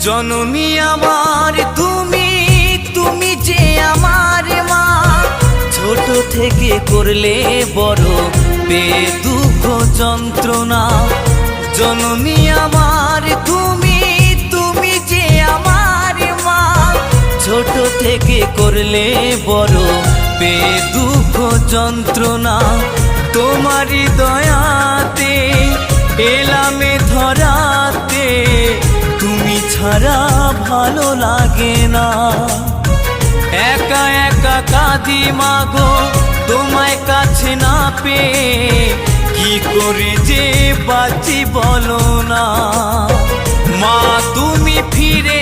জননী আমার তুমি, তুমি যে আমার মা। ছোট থেকে করলে বড় দুঃখ যন্ত্রণা। জননী আমার তুমি, তুমি যে আমার মা। ছোট থেকে করলে বড় দুঃখ যন্ত্রণা। তোমারই দয়াতে এলামে ধরাতে, তুমি ছাড়া ভালো লাগে না। একা একা কাঁদি মাগো তোমায় কাছে না পেয়ে, কি করে যে বাঁচি বলো না। মা তুমি ফিরে